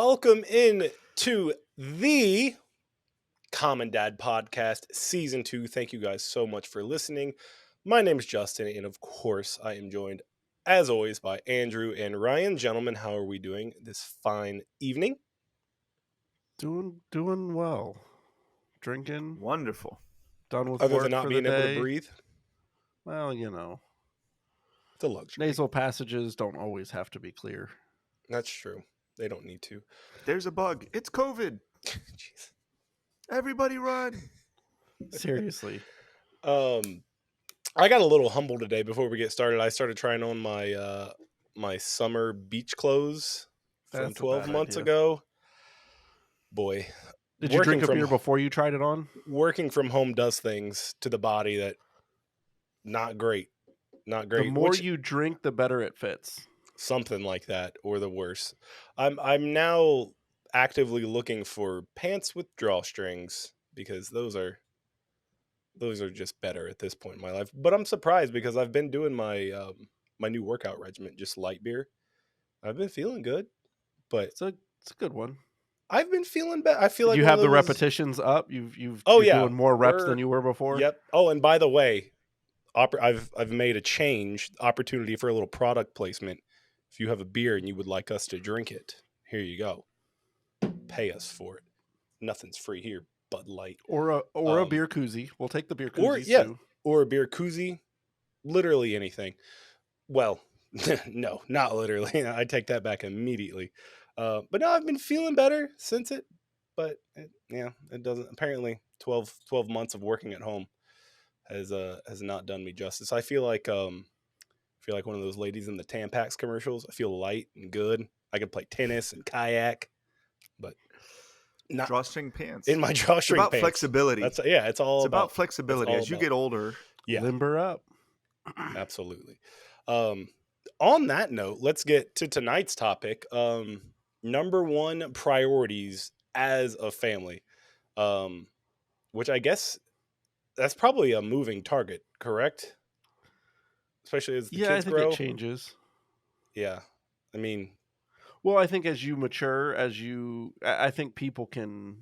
welcome in to the Common Dad Podcast, Season 2. Thank you guys so much for listening. My name is Justin, and of course, I am joined, as always, by Andrew and Ryan. Gentlemen, how are we doing this fine evening? Doing well. Drinking, Wonderful. done with Other than work not for the being able to day. breathe, Well, it's a luxury. nasal passages don't always have to be clear. That's true. They don't need to. There's a bug. It's COVID. Jeez. Everybody run. Seriously. I got a little humble today before we get started. I started trying on my my summer beach clothes from That's a 12 bad months idea. ago. Boy, Did you drink a from beer before you tried it on? working from home does things to the body that not great. Not great. The more you drink, the better it fits. Something like that, or the worse. I'm now actively looking for pants with drawstrings because those are just better at this point in my life. But I'm surprised because I've been doing my my new workout regimen, just light beer. I've been feeling good, but It's a good one. I've been feeling better. I feel Did like you one have of the those- repetitions up? You're yeah, doing more reps we're- than you were before? Yep. Oh, and by the way, I've made a change, opportunity for a little product placement. If you have a beer and you would like us to drink it, here you go. Pay us for it. Nothing's free here. Bud Light Or a beer koozie. We'll take the beer koozies too. or a beer koozie, literally anything. Well, no, not literally. I take that back immediately. But no, I've been feeling better since it. But it doesn't. Apparently, 12 months of working at home has not done me justice. I feel like one of those ladies in the Tampax commercials. I feel light and good. I could play tennis and kayak, but not Drawstring pants. in my drawstring It's about pants. flexibility. It's all about flexibility. As you get older, Limber up. Absolutely. On that note, let's get to tonight's topic. Number one priorities as a family, which I guess that's probably a moving target, correct? Especially as the kids I think grow. it changes. Yeah, I mean, well, I think as you mature, I think people can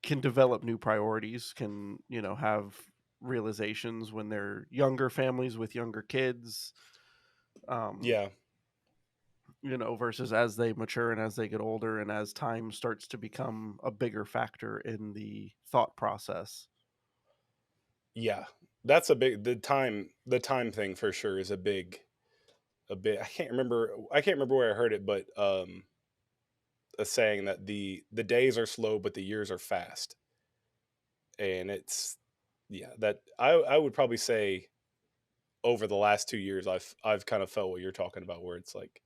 develop new priorities, can have realizations when they're younger families with younger kids. Versus as they mature and as they get older and as time starts to become a bigger factor in the thought process. Yeah, that's a big the time thing for sure is a bit. I can't remember where I heard it, but a saying that the days are slow but the years are fast. And it's that I would probably say over the last 2 years I've kind of felt what you're talking about, where it's like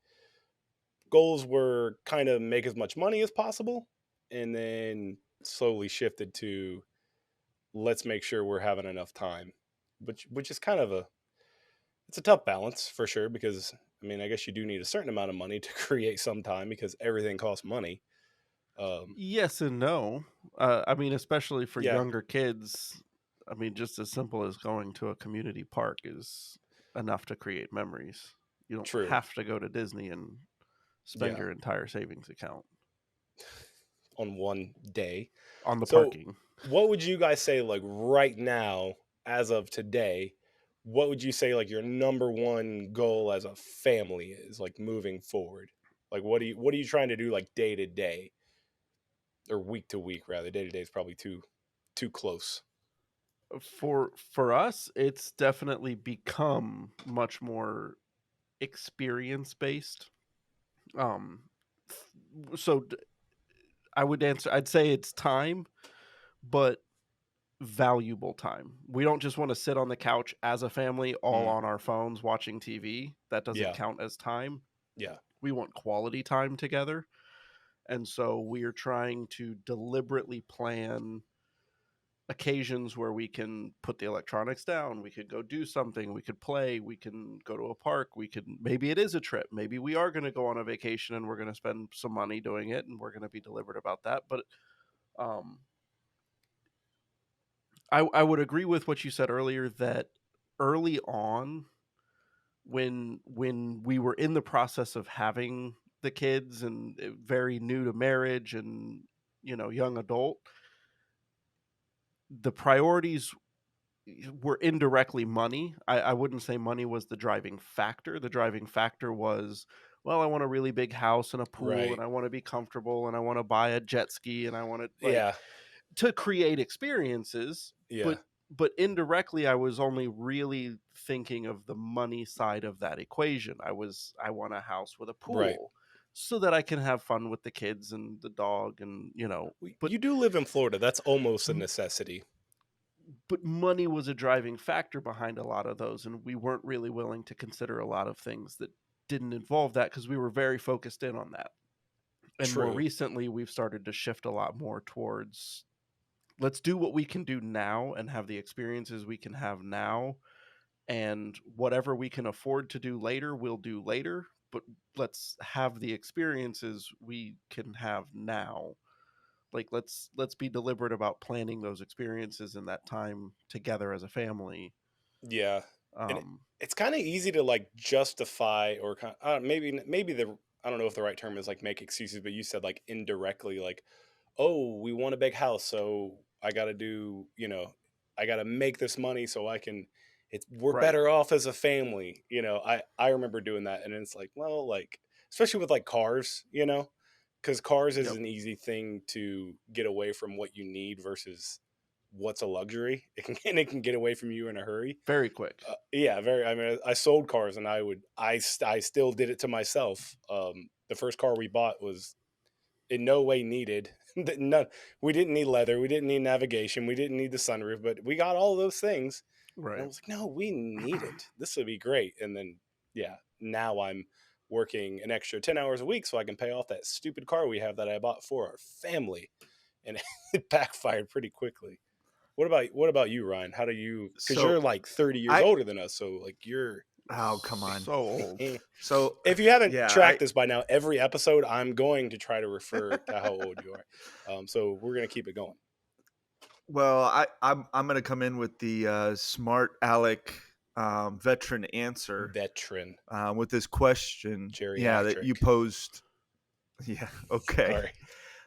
goals were kind of make as much money as possible, and then slowly shifted to let's make sure we're having enough time, which is kind of it's a tough balance for sure, because I mean, I guess you do need a certain amount of money to create some time because everything costs money. Yes and no. I mean, especially for Yeah. younger kids, I mean, just as simple as going to a community park is enough to create memories. You don't True. have to go to Disney and spend Yeah. your entire savings account on one day. on the So, parking. What would you guys say, like right now, as of today, what would you say like your number one goal as a family is, like moving forward? Like what are you trying to do, like day to day or week to week rather? Day to day is probably too close. For us, it's definitely become much more experience based. So I'd say it's time, but valuable time. We don't just want to sit on the couch as a family all on our phones watching TV. That doesn't count as time. Yeah. We want quality time together. And so we are trying to deliberately plan occasions where we can put the electronics down, we could go do something, we could play, we can go to a park, maybe it is a trip, maybe we are going to go on a vacation and we're going to spend some money doing it, and we're going to be deliberate about that. But I would agree with what you said earlier, that early on when we were in the process of having the kids and very new to marriage and, young adult, the priorities were indirectly money. I wouldn't say money was the driving factor. The driving factor was, well, I want a really big house and a pool, Right. and I want to be comfortable, and I want to buy a jet ski, and I want to Yeah. to create experiences. Yeah. But indirectly, I was only really thinking of the money side of that equation. I want a house with a Right. pool so that I can have fun with the kids and the dog, and but You do live in Florida. That's almost a necessity. but money was a driving factor behind a lot of those, and we weren't really willing to consider a lot of things that didn't involve that because we were very focused in on that. And more True. recently, we've started to shift a lot more towards, let's do what we can do now and have the experiences we can have now, and whatever we can afford to do later, we'll do later, but let's have the experiences we can have now. Like, let's be deliberate about planning those experiences and that time together as a family. Yeah. And um it's kind of easy to like justify or maybe the I don't know if the right term is like make excuses, but you said like indirectly like, oh, we want a big house, so I got to do, I got to make this money so I can. We're right. better off as a family, I remember doing that, and it's like, well, like especially with like cars, because cars is Yep. an easy thing to get away from what you need versus what's a luxury. It can get away from you in a hurry. Very quick. Yeah, very. I mean, I sold cars, and I still did it to myself. The first car we bought was in no way needed. None. We didn't need leather. We didn't need navigation. We didn't need the sunroof, but we got all those things. And I Right. was like, no, we need it. This would be great. And then, yeah, now I'm working an extra 10 hours a week so I can pay off that stupid car we have that I bought for our family. And it backfired pretty quickly. What about you, Ryan? How do you? Because So you're like 30 years I older than us, so like you're. oh come on. So old. So If you haven't yeah, tracked this by now, every episode I'm going to try to refer to how old you are. So we're gonna keep it going. well, I'm gonna come in with the smart Alec veteran answer Veteran with this question. Yeah, that you geriatric. posed. Yeah. Okay.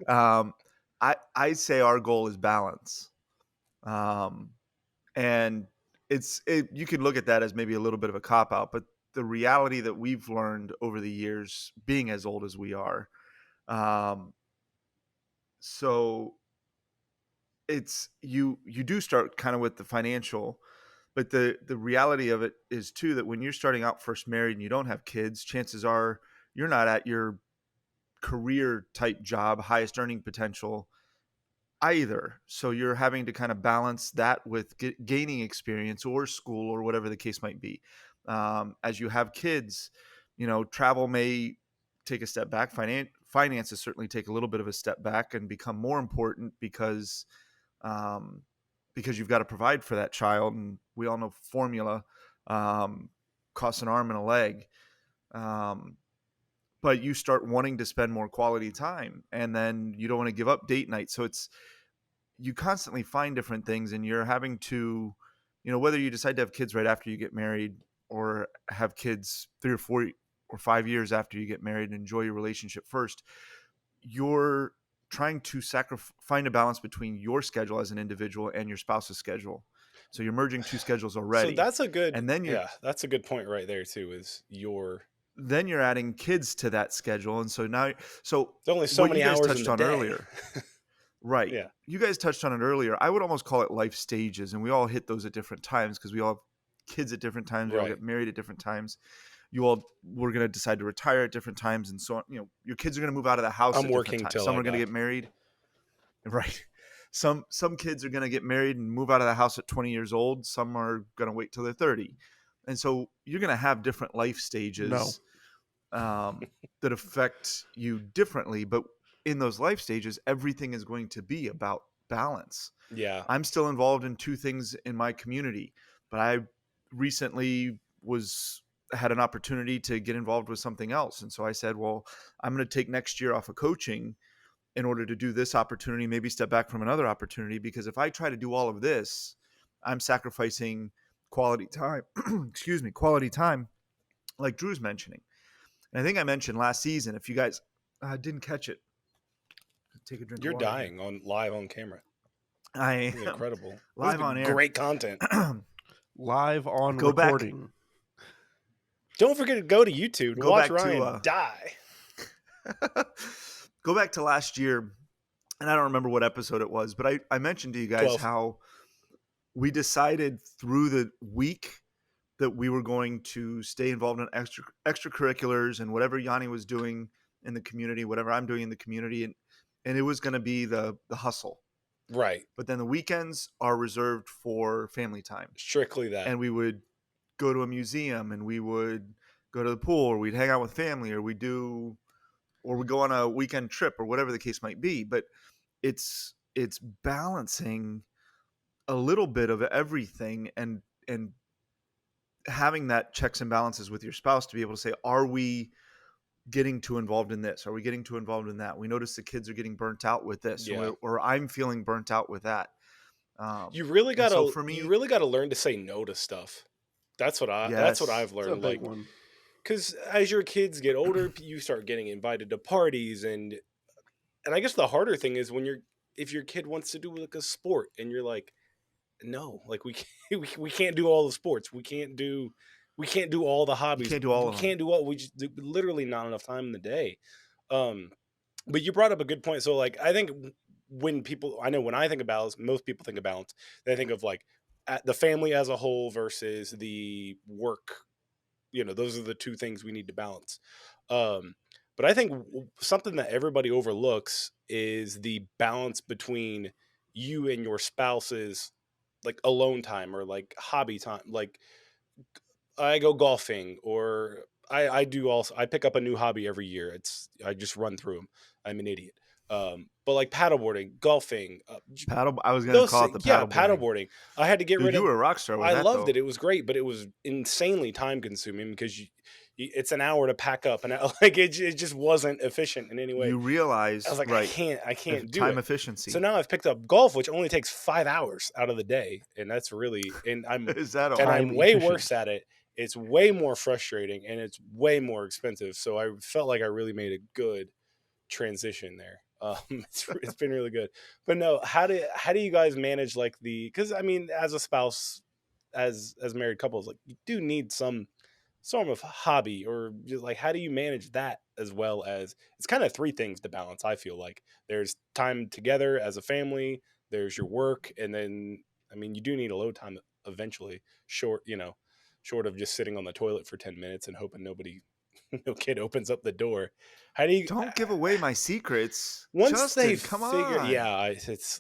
Sorry. I say our goal is balance. And you could look at that as maybe a little bit of a cop out, but the reality that we've learned over the years, being as old as we are, so it's you do start kind of with the financial, but the reality of it is too that when you're starting out first married and you don't have kids, chances are you're not at your career type job, highest earning potential either. So you're having to kind of balance that with gaining experience or school or whatever the case might be. As you have kids, travel may take a step back. Finances certainly take a little bit of a step back and become more important because you've got to provide for that child. And we all know formula costs an arm and a leg. But you start wanting to spend more quality time, and then you don't want to give up date night. So you constantly find different things, and you're having to, whether you decide to have kids right after you get married or have kids 3 or 4 or 5 years after you get married and enjoy your relationship first, you're trying to find a balance between your schedule as an individual and your spouse's schedule. So you're merging two schedules already. So that's a good. And then that's a good point right there too. Then you're adding kids to that schedule, and so now, there's only so many hours touched in the on day. earlier. Right. Yeah. You guys touched on it earlier. I would almost call it life stages, and we all hit those at different times because we all have kids at different times. We all get married at different times. We're going to decide to retire at different times, and so on. Your kids are going to move out of the house. I'm working till some are going to get married. Right. Some kids are going to get married and move out of the house at 20 years old. Some are going to wait till they're 30. And so you're going to have different life stages that affect you differently. But in those life stages, everything is going to be about balance. Yeah. I'm still involved in two things in my community, but I recently had an opportunity to get involved with something else. And so I said, well, I'm going to take next year off of coaching in order to do this opportunity, maybe step back from another opportunity, because if I try to do all of this, I'm sacrificing quality time, quality time, like Drew's mentioning. And I think I mentioned last season, if you guys didn't catch it, take a drink You're of water dying on live on camera. here. I This is am incredible. live This is on air. great content. Live on Go back. recording. Don't forget to go to YouTube to Go watch back to, Ryan die. Go back to last year, and I don't remember what episode it was, but I mentioned to you guys 12. how we decided through the week that we were going to stay involved in extracurriculars and whatever Yanni was doing in the community, whatever I'm doing in the community, and it was going to be the hustle. Right. But then the weekends are reserved for family time, Strictly that. and we would go to a museum, and we would go to the pool, or we'd hang out with family, or we'd go on a weekend trip, or whatever the case might be. But it's balancing a little bit of everything, and having that checks and balances with your spouse to be able to say, are we getting too involved in this? Are we getting too involved in that? We notice the kids are getting burnt out with this, Yeah. or I'm feeling burnt out with that. You really and so gotta for me- you really gotta learn to say no to stuff. That's what Yes. I've It's a learned. big Like, one. because as your kids get older, you start getting invited to parties, and I guess the harder thing is when if your kid wants to do like a sport, and you're like, no, like we can't, we can't do all the sports. We can't do all the hobbies. can't do all we of them. can't do all. We just literally not enough time in the day. But you brought up a good point. So like, I think when I think of balance, most people think of balance. They think of like the family as a whole versus the work. Those are the two things we need to balance. But I think something that everybody overlooks is the balance between you and your spouse's like alone time or like hobby time. Like I go golfing, or I do also. I pick up a new hobby every year. I just run through them. I'm an idiot. But like paddleboarding, golfing, Paddle. I was going to call it the paddle. paddleboarding. I had to get Dude, rid you of. were a rock star with I that, loved though. it. It was great, but it was insanely time consuming because it's an hour to pack up, and like it just wasn't efficient in any way. You realize, I was like, right? I can't do time it. efficiency. So now I've picked up golf, which only takes 5 hours out of the day, and that's really I'm Is that all? and time I'm way efficient. worse at it. It's way more frustrating, and it's way more expensive. So I felt like I really made a good transition there. It's been really good. But no, how do you guys manage like because I mean, as a spouse, as married couples, like you do need some sort of hobby, or just like how do you manage that, as well as it's kind of three things to balance. I feel like there's time together as a family, there's your work, and then I mean you do need a load time eventually, short of just sitting on the toilet for 10 minutes and hoping no kid opens up the door. How do you Don't give away my secrets. once Justin, they come figure on.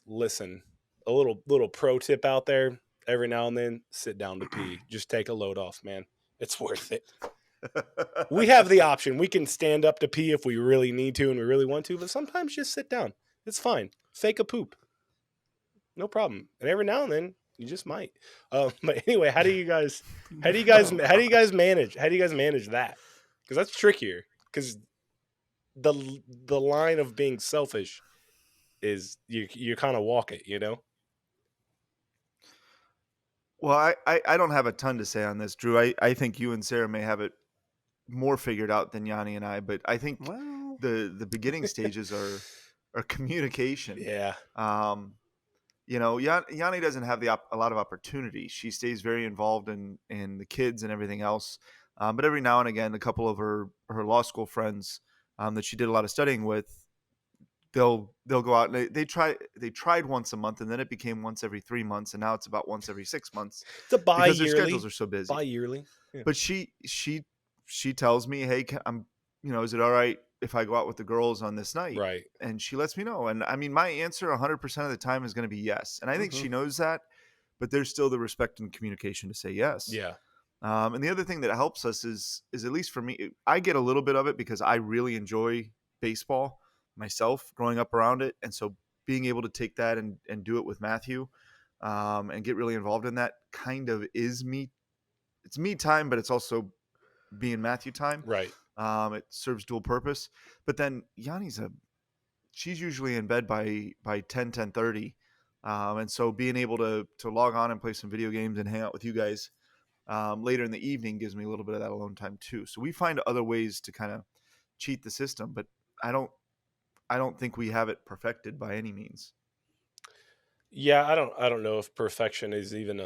listen, a little pro tip out there, every now and then sit down to pee, just take a load off, man. It's worth it. We have the option. We can stand up to pee if we really need to and we really want to, but sometimes just sit down. It's fine. Fake a poop. No problem. And every now and then you just might. But anyway, how do you guys manage that? Because that's trickier. Because the line of being selfish is you kind of walk it, Well, I don't have a ton to say on this, Drew. I think you and Sarah may have it more figured out than Yanni and I, but I think Well, the beginning stages are communication. Yeah. Yanni doesn't have a lot of opportunity. She stays very involved in the kids and everything else. But every now and again, a couple of her law school friends that she did a lot of studying with, they'll go out and they tried once a month, and then it became once every 3 months, and now it's about once every 6 months It's a bi-yearly. because their schedules are so busy. Bi-yearly. Yeah. But she tells me, hey, is it all right if I go out with the girls on this night? Right. And she lets me know. And I mean, my answer 100% of the time is going to be yes. And I think she knows that, but there's still the respect and communication to say yes. Yeah. And the other thing that helps us is at least for me, I get a little bit of it because I really enjoy baseball myself growing up around it. And so being able to take that and do it with Matthew and get really involved in that kind of is me. It's me time, but it's also being Matthew time. Right. It serves dual purpose. But then Yanni's she's usually in bed by 10:30. And so being able to log on and play some video games and hang out with you guys later in the evening gives me a little bit of that alone time too. So we find other ways to kind of cheat the system, but I don't think we have it perfected by any means. Yeah, I don't know if perfection is even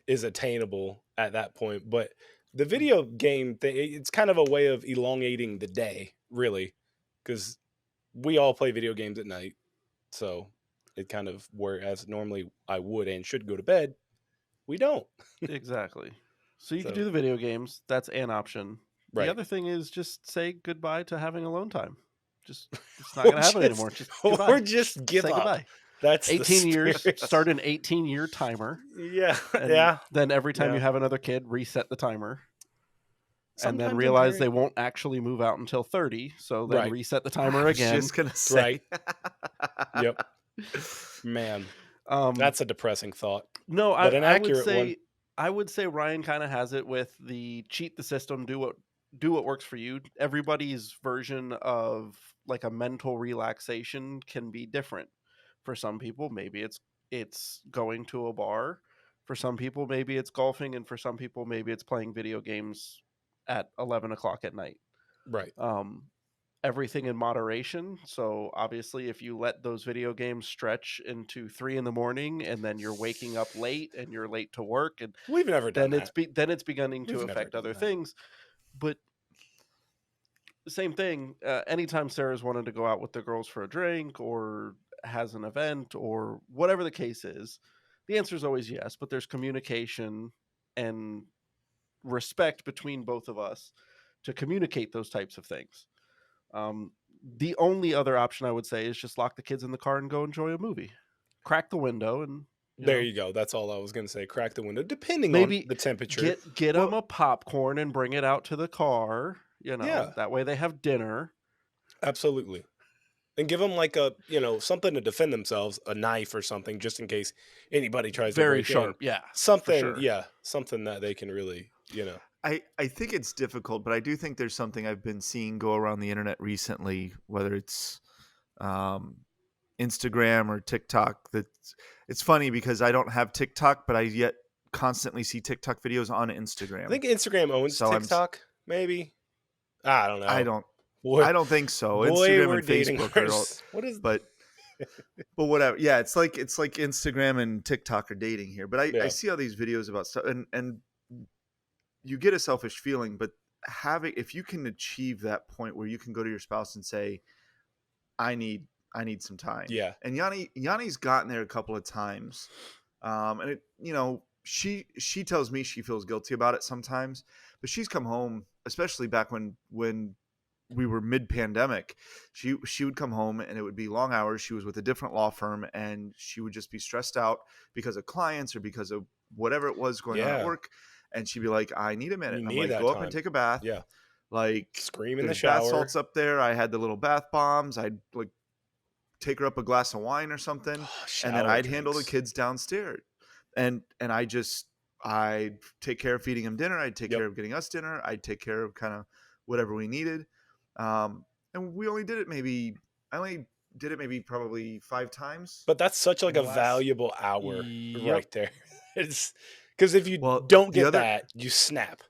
is attainable at that point, but the video game thing, it's kind of a way of elongating the day, really, because we all play video games at night. So it kind of, whereas normally I would and should go to bed, we don't. Exactly. So you can do So the video games. That's an option. The right. other thing is just say goodbye to having alone time. Just it's not Or going to happen just anymore. Just or goodbye. just give Say up. goodbye. That's the 18 years, spirit. start an 18-year timer. Yeah, And yeah. then every time Yeah. you have another kid, reset the timer. And then Sometimes I'm realize they very won't actually move out until 30. So then right. reset the I timer was again. just gonna say. Yep. Man, Um, that's a depressing thought, no, but an I would accurate one. say Ryan kind of has it with the cheat the system, do what works for you. Everybody's version of like a mental relaxation can be different. For some people, maybe it's going to a bar. For some people, maybe it's golfing, and for some people, maybe it's playing video games at 11 o'clock at night. Right. Everything in moderation. So obviously, if you let those video games stretch into 3 in the morning, and then you're waking up late, and you're late to work, and We've never done then that. then it's beginning to We've never affect done other that. things. But same thing. Anytime Sarah's wanted to go out with the girls for a drink or has an event or whatever the case is, the answer is always yes. But there's communication and respect between both of us to communicate those types of things. The only other option I would say is just lock the kids in the car and go enjoy a movie. Crack the window and There you go. That's all I was going to say. Crack the window, depending on maybe the temperature. get Well- them a popcorn and bring it out to the car. Yeah. That way they have dinner. Absolutely. And give them like something to defend themselves, a knife or something, just in case anybody tries to Very break sharp, in. yeah. for Something, sure. yeah, something that they can really, I think it's difficult, but I do think there's something I've been seeing go around the internet recently, whether it's Instagram or TikTok. It's funny because I don't have TikTok, but I yet constantly see TikTok videos on Instagram. I think Instagram owns So TikTok, maybe. I don't know. I don't Boy, think so. boy, Instagram we're and dating Facebook are all, ours. What is but whatever. Yeah, it's like Instagram and TikTok are dating here. But I Yeah. see all these videos about stuff, and you get a selfish feeling, but if you can achieve that point where you can go to your spouse and say, I need some time. Yeah. And Yanni's gotten there a couple of times. And it, she tells me she feels guilty about it sometimes, but she's come home, especially back when we were mid-pandemic. She would come home and it would be long hours. She was with a different law firm and she would just be stressed out because of clients or because of whatever it was going on at Yeah. work. And she'd be like, I need a minute. You I'm need like, that go up time. and take a bath. Yeah. Like, Scream in the there's bath shower. salts up there. I had the little bath bombs. I'd like take her up a glass of wine or something. And then Shower I'd handle the drinks. kids downstairs. And I'd take care of feeding them dinner. I'd take Yep. care of getting us dinner. I'd take care of kind of whatever we needed. And we only did it maybe probably 5 times. But that's such like in a the last- valuable hour Yep. right there. It's because if you Well, don't the get other- that, you snap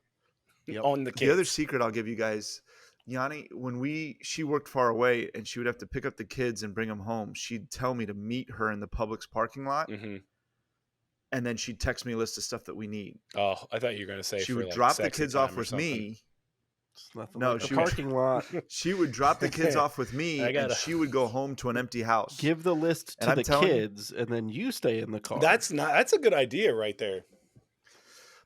Yep. on the kids. The other secret I'll give you guys, Yanni, when she worked far away and she would have to pick up the kids and bring them home, she'd tell me to meet her in the Publix parking lot. hmm And then she'd text me a list of stuff that we need. Oh, I thought you were gonna say She for, would like, drop the sexy kids time off or with something. me. It's nothing No, like the she would- parking lot. She would drop the kids off with me, I and gotta- she would go home to an empty house. Give the list And to I'm the telling you- kids, and then you stay in the car. That's a good idea right there.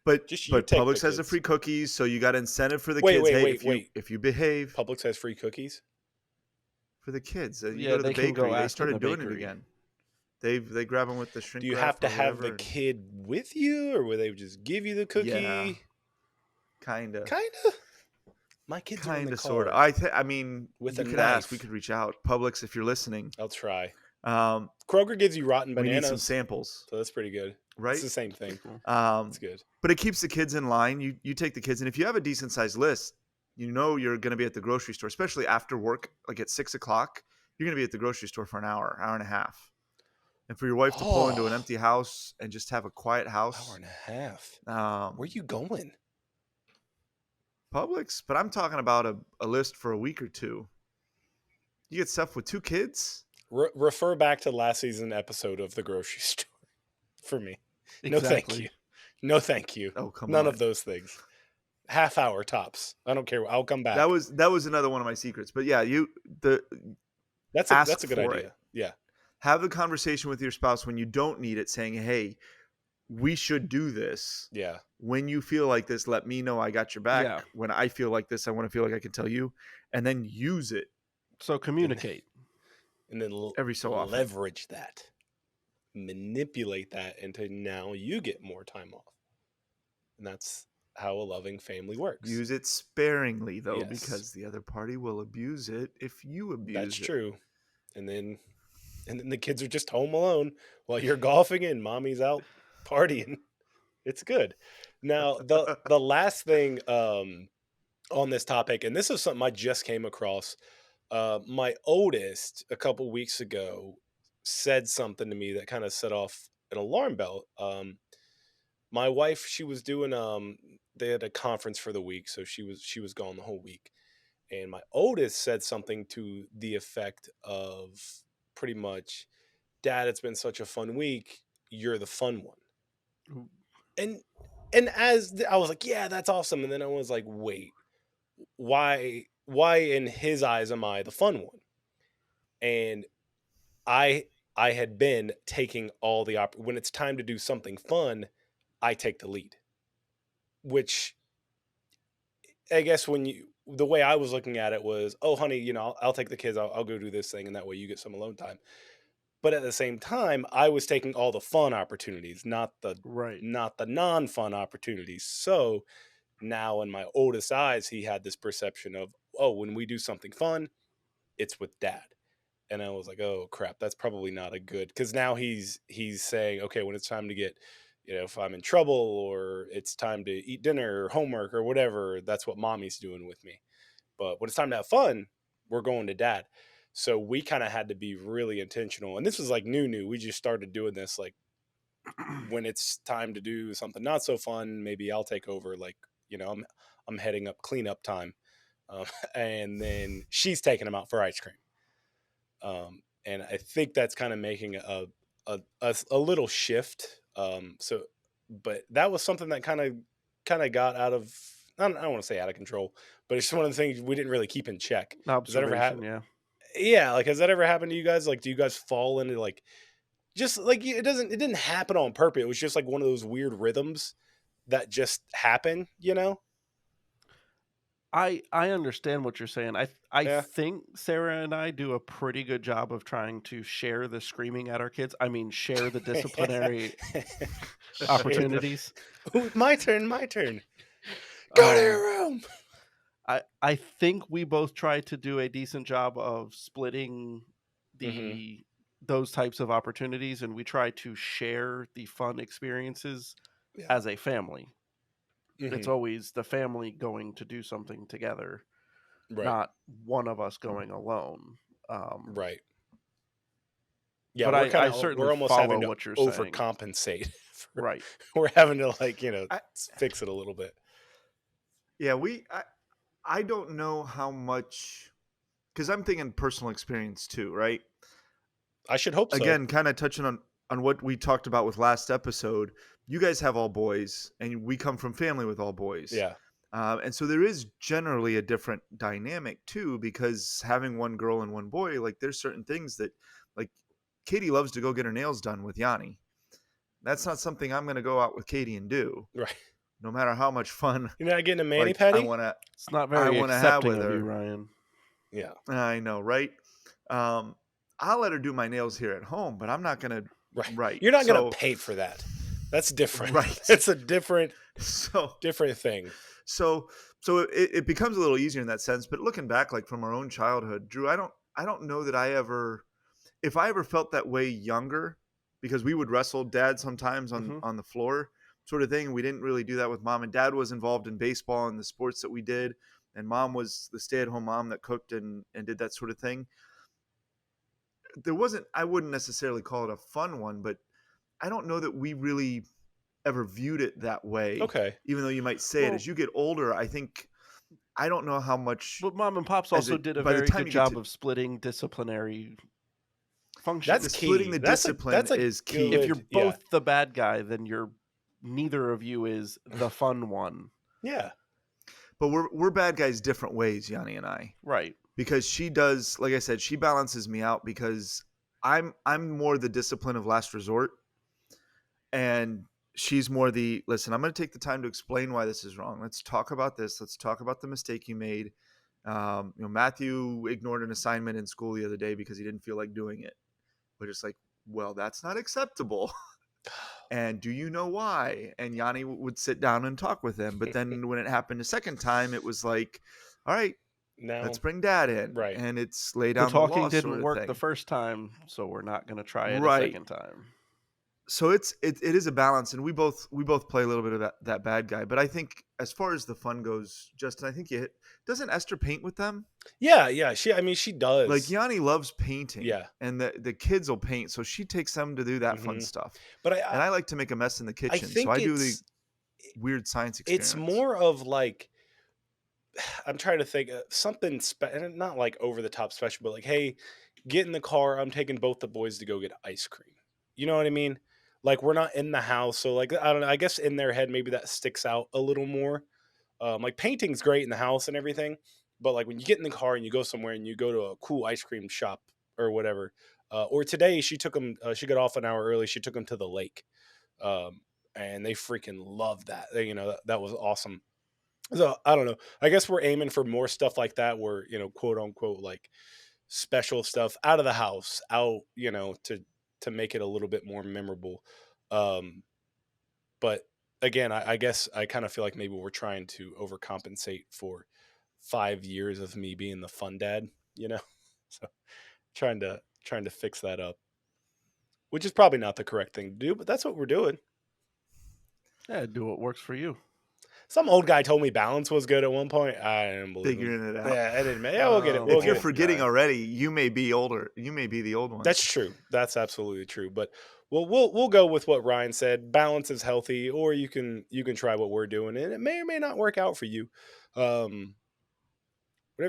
But Just you but take the Publix has the kids. free cookies, so you got incentive for the Wait, kids. wait, Hey, wait, wait. if you behave Publix has free cookies. for the kids, you Yeah, go to the they can go bakery. They ask in started the doing it bakery. again. They grab them with the shrink Do you wrap have to or have the whatever, kid with you, or will they just give you the cookie? Yeah. Kinda. Kinda. My kids are in Kinda, the sort of. car. I mean, With you a could ask. We knife. could reach out. Publix, if you're listening. I'll try. Um, Kroger gives you rotten we need some bananas, samples, so that's pretty good. right? It's the same thing. Cool. It's good. But it keeps the kids in line. You take the kids, and if you have a decent sized list, you know you're going to be at the grocery store, especially after work, like at 6 o'clock. You're going to be at the grocery store for an hour and a half. and for your wife to pull into an Oh, empty house and just have a quiet hour house. and a half. Where Um, you going? Publix, but I'm talking about a list for a week or two. You get stuff with 2 kids? Refer back to last season episode of the grocery store for me. No, thank Exactly. you. No, thank you. Oh, come None on. of those things. Half hour tops. I don't care. I'll come back. That was another one of my secrets. But yeah, That's ask a good for idea. it. Yeah. Have the conversation with your spouse when you don't need it, saying, "Hey, we should do this. Yeah. When you feel like this, let me know. I got your back. Yeah. When I feel like this, I want to feel like I can tell you." And then use it So communicate. And then every so often. leverage that. Manipulate that into now you get more time off. And that's how a loving family works. Use it sparingly, though, Yes. because the other party will abuse it if you abuse it. That's true. And then the kids are just home alone while you're golfing and mommy's out partying. It's good. Now, the last thing on this topic, and this is something I just came across. My oldest, a couple weeks ago, said something to me that kind of set off an alarm bell. My wife, she was doing they had a conference for the week, so she was gone the whole week. And my oldest said something to the effect of pretty much, "Dad, it's been such a fun week. You're the fun one." Ooh. And I was like, "Yeah, that's awesome." And then I was like, "Wait, why in his eyes am I the fun one?" And I had been taking all the when it's time to do something fun, I take the lead. Which I guess the way I was looking at it was, "Oh, honey, I'll take the kids. I'll go do this thing, and that way you get some alone time." But at the same time, I was taking all the fun opportunities, not the Right. non-fun opportunities. So now, in my oldest eyes, he had this perception of, "Oh, when we do something fun, it's with Dad." And I was like, "Oh crap, that's probably not a good." Because now he's saying, "Okay, when it's time to get, if I'm in trouble or it's time to eat dinner or homework or whatever, that's what mommy's doing with me. But when it's time to have fun, we're going to Dad." So we kind of had to be really intentional. And this was like new. We just started doing this like when it's time to do something not so fun, maybe I'll take over. Like, I'm heading up cleanup time, and then she's taking them out for ice cream. And I think that's kind of making a little shift. But that was something that kind of got out of, I don't want to say out of control, but it's one of the things we didn't really keep in check. Does that ever happen? Observation, yeah. Yeah, like has that ever happened to you guys? Like, do you guys fall into like just like it didn't happen on purpose. It was just like one of those weird rhythms that just happen, I understand what you're saying. I Yeah. think Sarah and I do a pretty good job of trying to share the screaming at our kids. I mean, share the disciplinary opportunities. Ooh, my turn. Go to your room. I think we both try to do a decent job of splitting Mhm. those types of opportunities, and we try to share the fun experiences Yeah. as a family. It's Mhm. always the family going to do something together, Right. not one of us going alone. Right. Yeah, But we're kind I of certainly we're almost follow having to what you're saying. overcompensate. Right. We're having to like I, fix it a little bit. yeah, I don't know how much, because I'm thinking personal experience too, right? I should hope so. Again, kind of touching on what we talked about with last episode. You guys have all boys, and we come from family with all boys. Yeah. And so there is generally a different dynamic too, because having one girl and one boy, like there's certain things that, like Katie loves to go get her nails done with Yanni. That's not something I'm going to go out with Katie and do, Right. no matter how much fun You're not getting a mani like, I pedi? want to. It's not I very wanna have accepting with of you, her. Ryan. Yeah. I know, right? I'll let her do my nails here at home, but I'm not going to. Right. Right. You're not So- going to pay for that. That's different. Right. It's a different So thing. So it becomes a little easier in that sense. But looking back, like from our own childhood, Drew, I don't know that if I ever felt that way younger, because we would wrestle Dad sometimes on the floor, sort of thing. We didn't really do that with Mom, and Dad was involved in baseball and the sports that we did, and Mom was the stay-at-home mom that cooked and did that sort of thing. there wasn't, I wouldn't necessarily call it a fun one, but I don't know that we really ever viewed it that way. Okay. Even though you might say it Well- as you get older, I don't know how much. But mom and pops As also it- did a by the very time good you get job to- of splitting disciplinary functions. That's the key. splitting the That's discipline is key. If you're good- yeah. both the bad guy, then neither of you is the fun one. Yeah. But we're bad guys different ways, Yanni and I. Right. Because she does, like I said, she balances me out because I'm more the discipline of last resort, and she's more the listen. I'm going to take the time to explain why this is wrong. Let's talk about this. Let's talk about the mistake you made. Matthew ignored an assignment in school the other day because he didn't feel like doing it. But it's like, well, that's not acceptable. And do you know why? And Yanni would sit down and talk with him. But then when it happened the second time, it was like, all right, Now, let's bring Dad in. Right. And it's lay The down the talking law didn't sort of work thing. the first time, so we're not going to try it Right. a second time. So it is a balance, and we both play a little bit of that bad guy. But I think as far as the fun goes, Justin, I think doesn't Esther paint with them? yeah. She does. Like Yanni loves painting. Yeah. And the kids will paint, so she takes them to do that fun Mhm. stuff. But And I like to make a mess in the I kitchen, think so I do the it's weird science experiments. it's more of like I'm trying to think something not like over the top special, but like, hey, get in the car. I'm taking both the boys to go get ice cream. You know what I mean? Like we're not in the house, so like I don't know. I guess in their head maybe that sticks out a little more. Like painting's great in the house and everything, but like when you get in the car and you go somewhere and you go to a cool ice cream shop or whatever, or today she took them. She got off an hour early. She took them to the lake, and they freaking loved that. That was awesome. So I don't know. I guess we're aiming for more stuff like that, where quote unquote, like special stuff out of the house, out to make it a little bit more memorable. But again, I guess I kind of feel like maybe we're trying to overcompensate for 5 years of me being the fun dad. So trying to fix that up, which is probably not the correct thing to do, but that's what we're doing. Yeah, do what works for you. Some old guy told me balance was good at one point. I didn't believe him. Figuring it out. Yeah, I didn't. Yeah, we'll get it. If We'll If you're get it. forgetting Yeah. already, you may be older. You may be the old one. That's true. That's absolutely true. But we'll go with what Ryan said. Balance is healthy, or you can try what we're doing, and it may or may not work out for you. Whatever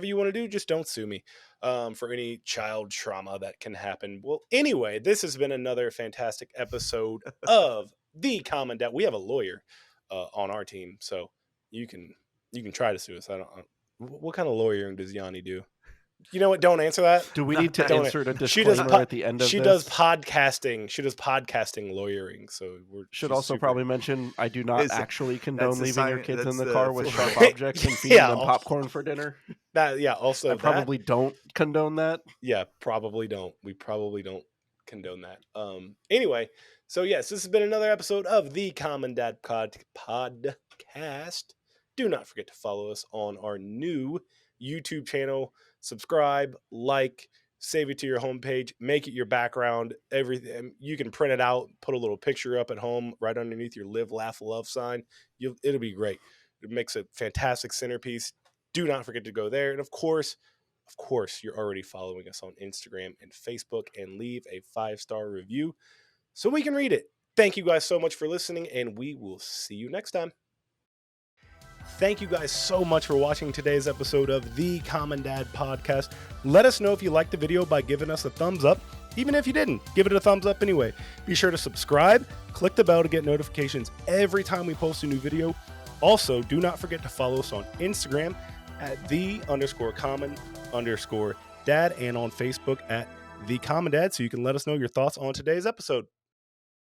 you want to do, just don't sue me for any child trauma that can happen. Well, anyway, this has been another fantastic episode of The Common Dad. We have a lawyer on our team, so you can try to sue us. What kind of lawyering does Yanni do? You know what? Don't answer that. Do we need to Don't- insert a She does disclaimer po- at the end of She this? does podcasting. She does podcasting lawyering. So Should she's also super- probably mention I do not It's- actually condone the leaving your sign- kids in that's the the car with official- sharp objects and feeding Yeah, them also- popcorn for dinner. that. Yeah. Also, I that. probably don't condone that. Yeah, probably don't. We probably don't condone that. Anyway, so yes, this has been another episode of the Common Dad Podcast. Do not forget to follow us on our new YouTube channel. Subscribe, like, save it to your homepage, make it your background. Everything you can print it out, put a little picture up at home right underneath your live, laugh, love sign. It'll be great. It makes a fantastic centerpiece. Do not forget to go there, and of course, you're already following us on Instagram and Facebook, and leave a 5-star review so we can read it. Thank you guys so much for listening, and we will see you next time. Thank you guys so much for watching today's episode of the Common Dad Podcast. Let us know if you liked the video by giving us a thumbs up. Even if you didn't, give it a thumbs up anyway. Be sure to subscribe, click the bell to get notifications every time we post a new video. Also, do not forget to follow us on Instagram at @the_common_dad and on Facebook at The Common Dad, so you can let us know your thoughts on today's episode.